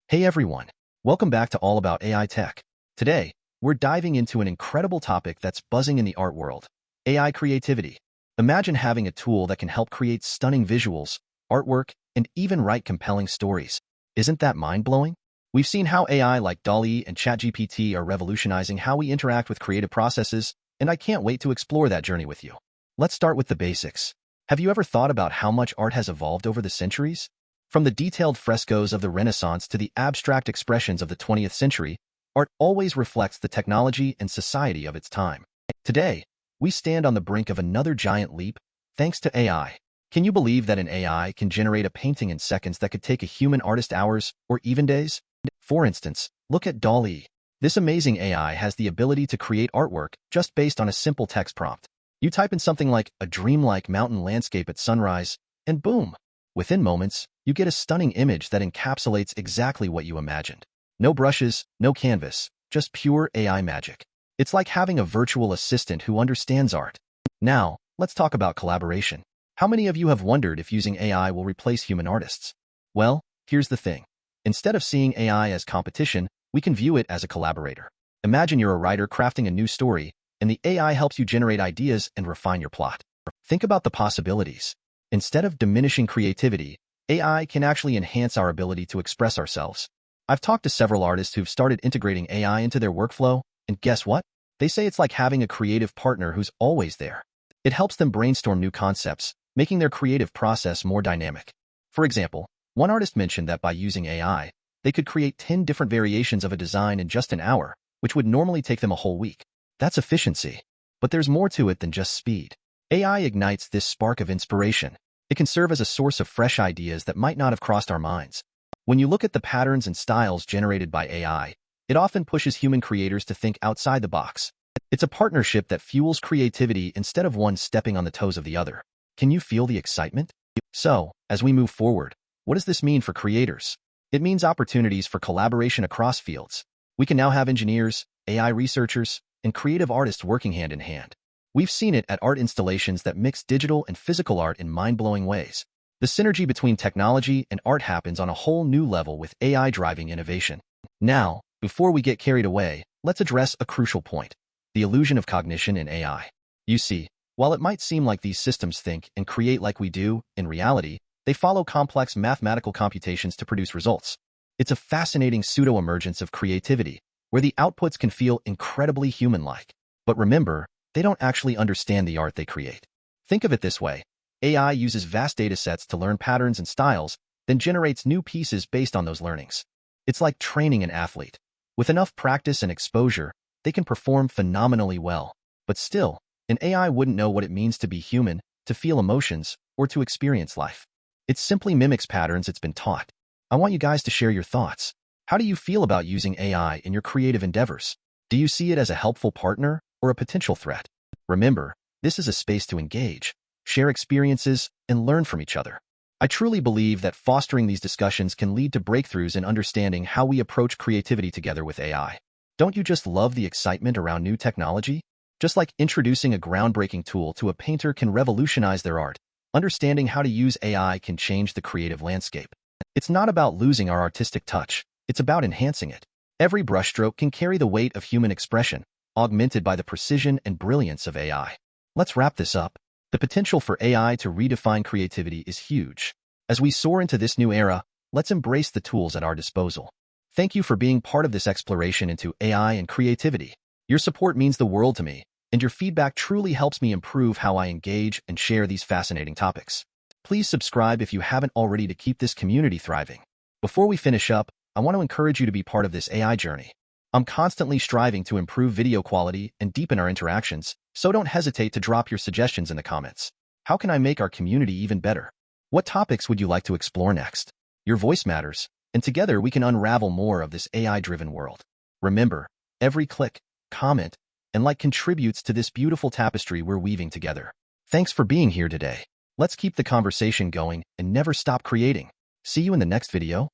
Hey everyone, welcome back to All About AI Tech. Today, we're diving into an incredible topic that's buzzing in the art world, AI creativity. Imagine having a tool that can help create stunning visuals, artwork, and even write compelling stories. Isn't that mind-blowing? We've seen how AI like DALL-E and ChatGPT are revolutionizing how we interact with creative processes, and I can't wait to explore that journey with you. Let's start with the basics. Have you ever thought about how much art has evolved over the centuries? From the detailed frescoes of the Renaissance to the abstract expressions of the 20th century, art always reflects the technology and society of its time. Today, we stand on the brink of another giant leap, thanks to AI. Can you believe that an AI can generate a painting in seconds that could take a human artist hours or even days? For instance, look at DALL-E. This amazing AI has the ability to create artwork just based on a simple text prompt. You type in something like a dreamlike mountain landscape at sunrise, and boom! Within moments, you get a stunning image that encapsulates exactly what you imagined. No brushes, no canvas, just pure AI magic. It's like having a virtual assistant who understands art. Now, let's talk about collaboration. How many of you have wondered if using AI will replace human artists? Well, here's the thing. Instead of seeing AI as competition, we can view it as a collaborator. Imagine you're a writer crafting a new story, and the AI helps you generate ideas and refine your plot. Think about the possibilities. Instead of diminishing creativity, AI can actually enhance our ability to express ourselves. I've talked to several artists who've started integrating AI into their workflow, and guess what? They say it's like having a creative partner who's always there. It helps them brainstorm new concepts, making their creative process more dynamic. For example, one artist mentioned that by using AI, they could create 10 different variations of a design in just an hour, which would normally take them a whole week. That's efficiency. But there's more to it than just speed. AI ignites this spark of inspiration. It can serve as a source of fresh ideas that might not have crossed our minds. When you look at the patterns and styles generated by AI, it often pushes human creators to think outside the box. It's a partnership that fuels creativity instead of one stepping on the toes of the other. Can you feel the excitement? So, as we move forward, what does this mean for creators? It means opportunities for collaboration across fields. We can now have engineers, AI researchers, and creative artists working hand in hand. We've seen it at art installations that mix digital and physical art in mind-blowing ways. The synergy between technology and art happens on a whole new level with AI driving innovation. Now, before we get carried away, let's address a crucial point: the illusion of cognition in AI. You see, while it might seem like these systems think and create like we do, in reality, they follow complex mathematical computations to produce results. It's a fascinating pseudo-emergence of creativity, where the outputs can feel incredibly human-like. But remember, they don't actually understand the art they create. Think of it this way. AI uses vast datasets to learn patterns and styles, then generates new pieces based on those learnings. It's like training an athlete. With enough practice and exposure, they can perform phenomenally well. But still, an AI wouldn't know what it means to be human, to feel emotions, or to experience life. It simply mimics patterns it's been taught. I want you guys to share your thoughts. How do you feel about using AI in your creative endeavors? Do you see it as a helpful partner or a potential threat? Remember, this is a space to engage, share experiences, and learn from each other. I truly believe that fostering these discussions can lead to breakthroughs in understanding how we approach creativity together with AI. Don't you just love the excitement around new technology? Just like introducing a groundbreaking tool to a painter can revolutionize their art, understanding how to use AI can change the creative landscape. It's not about losing our artistic touch. It's about enhancing it. Every brushstroke can carry the weight of human expression, augmented by the precision and brilliance of AI. Let's wrap this up. The potential for AI to redefine creativity is huge. As we soar into this new era, let's embrace the tools at our disposal. Thank you for being part of this exploration into AI and creativity. Your support means the world to me, and your feedback truly helps me improve how I engage and share these fascinating topics. Please subscribe if you haven't already to keep this community thriving. Before we finish up, I want to encourage you to be part of this AI journey. I'm constantly striving to improve video quality and deepen our interactions, so don't hesitate to drop your suggestions in the comments. How can I make our community even better? What topics would you like to explore next? Your voice matters, and together we can unravel more of this AI-driven world. Remember, every click, comment, and like contributes to this beautiful tapestry we're weaving together. Thanks for being here today. Let's keep the conversation going and never stop creating. See you in the next video.